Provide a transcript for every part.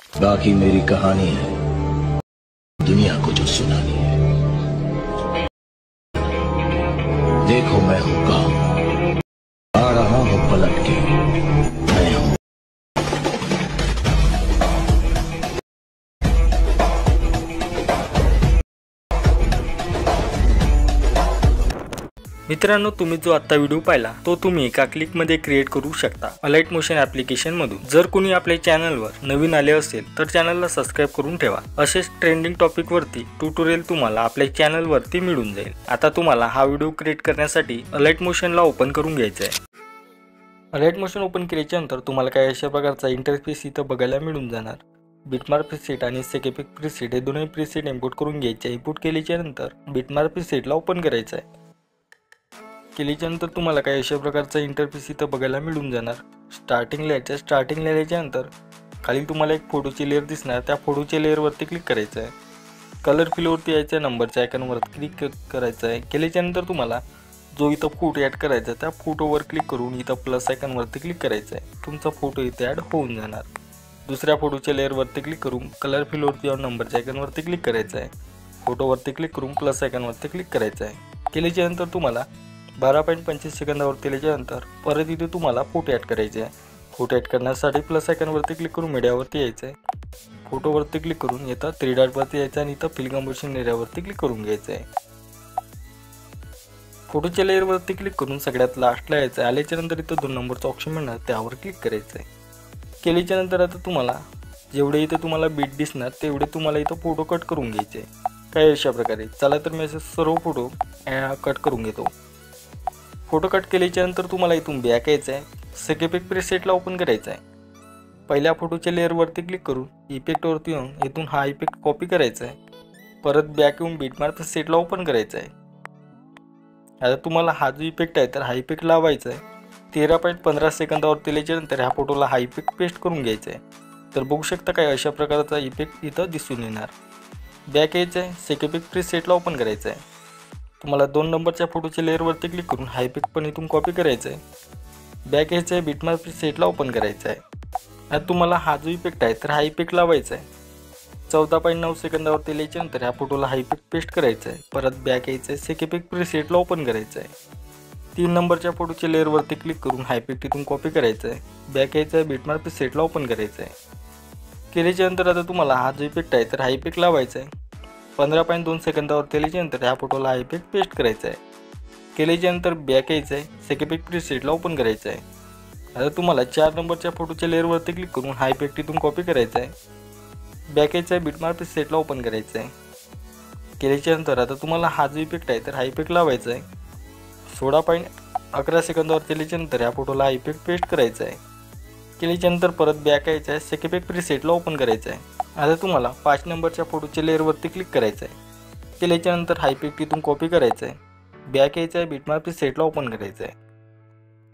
बाकी मेरी कहानी है दुनिया को जो सुनानी है। देखो मैं हूं कहां, आ रहा हूं पलट के, मैं हूं। मित्रांनो, तुम्ही जो आता व्हिडिओ पाहिला तो तुम्ही एका क्लिक मध्ये क्रिएट करू शकता अलाइट मोशन ॲप्लिकेशन मधून। जर कोणी आपल्या चॅनलवर नवीन आले असेल तर चॅनलला सबस्क्राइब करून ठेवा। असेच ट्रेंडिंग टॉपिक वरती ट्युटोरियल तुम्हाला आपल्या चॅनल वरती मिळून जाईल। आता तुम्हाला हा व्हिडिओ क्रिएट करण्यासाठी अलाइट मोशनला ओपन करून घ्यायचा आहे। अलाइट मोशन ओपन केल्यानंतर तुम्हाला काही अशा प्रकारचा इंटरफेस इथं बघायला मिळून जाणार। बिटमार्क प्रीसेट आणि सेकेपिक प्रीसेट हे दोन्ही प्रीसेट इम्पोर्ट करून घ्यायचे। इम्पोर्ट केल्यानंतर बिटमार्क प्रीसेटला ओपन करायचं आहे। केल्यानंतर तुम्हाला काही अशा प्रकारचा इंटरफेस इथं बघायला मिळून जाणार। स्टार्टिंगला याच्यानंतर खाली तुम्हाला एक फोटोची लेयर दिसणार। त्या फोटोच्या लेअरवरती क्लिक करायचं आहे। कलर फिलवरती यायचं, नंबरच्या आयकॉनवर क्लिक करायचं आहे। केल्यानंतर तुम्हाला जो इथं फोटो ॲड करायचा त्या फोटोवर क्लिक करून इथं प्लस आयकॉनवरती क्लिक करायचं आहे। तुमचा फोटो इथे ॲड होऊन जाणार। दुसऱ्या फोटोच्या लेअरवरती क्लिक करून कलर फिलवरती जाऊन नंबरच्या आयकॉनवरती क्लिक करायचं आहे। फोटोवरती क्लिक करून प्लस आयकॉनवरती क्लिक करायचं आहे। केल्यानंतर तुम्हाला 12.25 सेकंदावरती केल्यानंतर परत इथे तुम्हाला फोटो ॲड करायचे आहे। फोटो ॲड करण्यासाठी प्लस आयकॉनवरती क्लिक करून मीडियावरती यायचं आहे। फोटोवरती क्लिक करून इथं 3 डॉटवरती यायचं आणि इथं फिल कंपोजिशन एरियावरती क्लिक करून घ्यायचं आहे। फोटोच्या लेअरवरती क्लिक करून सगळ्यात लास्टला यायचं आहे। आल्याच्यानंतर इथं 2 नंबरचं ऑप्शन मिळणार, त्यावर क्लिक करायचं आहे। केल्याच्यानंतर आता तुम्हाला जेवढे इथे तुम्हाला बीट दिसणार तेवढे तुम्हाला इथं फोटो कट करून घ्यायचे काही अशा प्रकारे। चला तर मी असे सर्व फोटो कट करून घेतो। फोटो कट केल्यानंतर तुम्हाला इथून बॅक यायचं आहे। सेकेपिक प्रीसेटला ओपन करायचं आहे। पहिल्या फोटोच्या लेअरवरती क्लिक करून इफेक्टवरती येऊन इथून हा इफेक्ट कॉपी करायचा आहे। परत बॅक येऊन बिटमार्क प्रीसेटला ओपन करायचं आहे। आता तुम्हाला हा जो इफेक्ट आहे तर हा इफेक्ट लावायचा आहे। 13.15 सेकंदावर केल्यानंतर ह्या फोटोला हा इफेक्ट पेस्ट करून घ्यायचा आहे। तर बघू शकता काय अशा प्रकारचा इफेक्ट इथं दिसून येणार। बॅक यायचं आहे, सेकेपिक प्रीसेटला ओपन करायचं आहे। तुम्हाला 2 नंबरच्या फोटोच्या लेअरवरती क्लिक करून हा इफेक्ट पण इथून कॉपी करायचा आहे। बॅक यायचं आहे, बिटमार्क प्रीसेटला ओपन करायचं आहे। आता तुम्हाला हा जो इफेक्ट आहे तर हा इफेक्ट लावायचा आहे। 14.9 सेकंदावर केल्यानंतर ह्या फोटोला हा इफेक्ट पेस्ट करायचा आहे। परत बॅक यायचं आहे, सेकेपिक प्रीसेटला ओपन करायचं आहे। 3 नंबरच्या फोटोच्या लेअरवरती क्लिक करून हा इफेक्ट इथून कॉपी करायचा आहे। बॅक यायचं आहे, बिटमार्क प्रीसेटला ओपन करायचं आहे। केल्यानंतर आता तुम्हाला हा जो इफेक्ट आहे तर हा इफेक्ट लावायचा आहे। 15.2 सेकंदावर केल्यानंतर ह्या फोटोला हा इफेक्ट पेस्ट करायचा आहे। केल्यानंतर बॅक यायचं आहे, सेकेपिक प्रीसेटला ओपन करायचं आहे। आता तुम्हाला 4 नंबरच्या फोटोच्या लेअरवरती क्लिक करून हा इफेक्ट इथून कॉपी करायचा आहे। बॅक यायचं आहे, बिटमार्क प्रीसेटला ओपन करायचं आहे। केल्यानंतर आता तुम्हाला हा जो इफेक्ट आहे तर हा इफेक्ट लावायचा आहे। 16.11 सेकंदावर केल्यानंतर ह्या फोटोला हा इफेक्ट पेस्ट करायचा आहे। केल्यानंतर परत बॅक यायचं आहे, सेकेपिक प्रीसेटला ओपन करायचं आहे। आता तुम्हाला 5 नंबरच्या फोटोच्या लेअरवरती क्लिक करायचं आहे। केल्यानंतर हा इफेक्ट इथून कॉपी करायचा आहे। बॅक यायचं आहे, बिटमार्क प्रीसेटला ओपन करायचं आहे।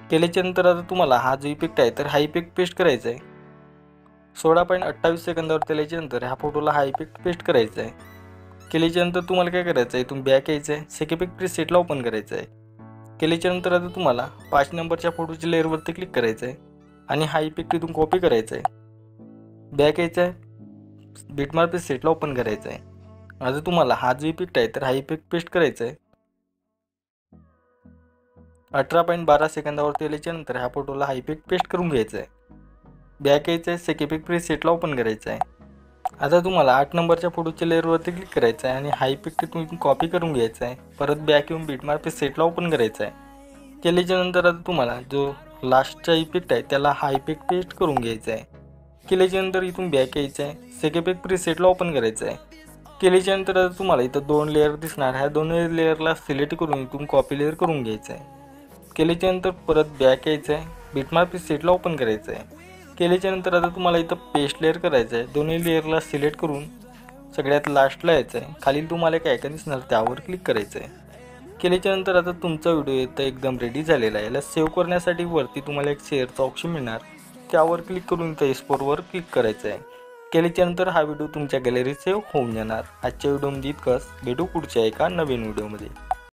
केल्यानंतर आता तुम्हाला हा जो इफेक्ट आहे तर हा इफेक्ट पेस्ट करायचा आहे। 16.28 सेकंदावर केल्यानंतर ह्या फोटोला हा इफेक्ट पेस्ट करायचा आहे। केल्यानंतर तुम्हाला काय करायचं आहे, इथून बॅक यायचं आहे, सेकेपिक प्रीसेटला ओपन करायचं आहे। केल्यानंतर आता तुम्हाला 5 नंबरच्या फोटोच्या लेअरवरती क्लिक करायचं आहे आणि हा इफेक्ट इथून कॉपी करायचा आहे। बॅक यायचं आहे, बिटमार्क प्रीसेटला ओपन करायचं आहे। आता तुम्हाला हा जो इफेक्ट आहे तर हा इफेक्ट पेस्ट करायचा आहे। 18.12 सेकंदावर केल्यानंतर ह्या फोटोला हा इफेक्ट पेस्ट करून घ्यायचा आहे। बॅक यायचं आहे, सेकेपिक प्रीसेटला ओपन करायचं आहे। आता तुम्हाला 8 नंबरच्या फोटोच्या लेअरवरती क्लिक करायचं आहे आणि हा इफेक्ट इथून कॉपी करून घ्यायचा आहे। परत बॅक येऊन बिटमार्क प्रीसेटला ओपन करायचं आहे। केल्यानंतर आता तुम्हाला जो लास्टचा इफेक्ट आहे त्याला हा इफेक्ट पेस्ट करून घ्यायचा आहे। केल्यानंतर इथून बॅक यायचं आहे, सेकेपिक प्रीसेटला ओपन करायचं आहे। केल्यानंतर आता तुम्हाला इथं 2 लेअर दिसणार, ह्या दोन्ही लेअरला सिलेक्ट करून इथून कॉपी लेअर करून घ्यायचं आहे। केल्यानंतर परत बॅक यायचं आहे, बिटमार्क प्रीसेटला ओपन करायचं आहे। केल्यानंतर आता तुम्हाला इथं पेस्ट लेअर करायचं आहे। दोन्ही लेअरला सिलेक्ट करून सगळ्यात लास्टला यायचं आहे। खाली तुम्हाला एक आयकॉन दिसणार त्यावर क्लिक करायचं आहे। केल्यानंतर आता तुमचा व्हिडिओ इथं एकदम रेडी झालेला आहे। याला सेव्ह करण्यासाठी वरती तुम्हाला एक शेअरचा ऑप्शन मिळणार, त्यावर क्लिक करून इथं एक्सपोर्टवर क्लिक करायचं आहे। केल्यानंतर हा व्हिडिओ तुमच्या गॅलरीत सेव्ह होऊन जाणार। आजच्या व्हिडिओमध्ये इतकंच, भेटू पुढच्या एका नवीन व्हिडिओमध्ये।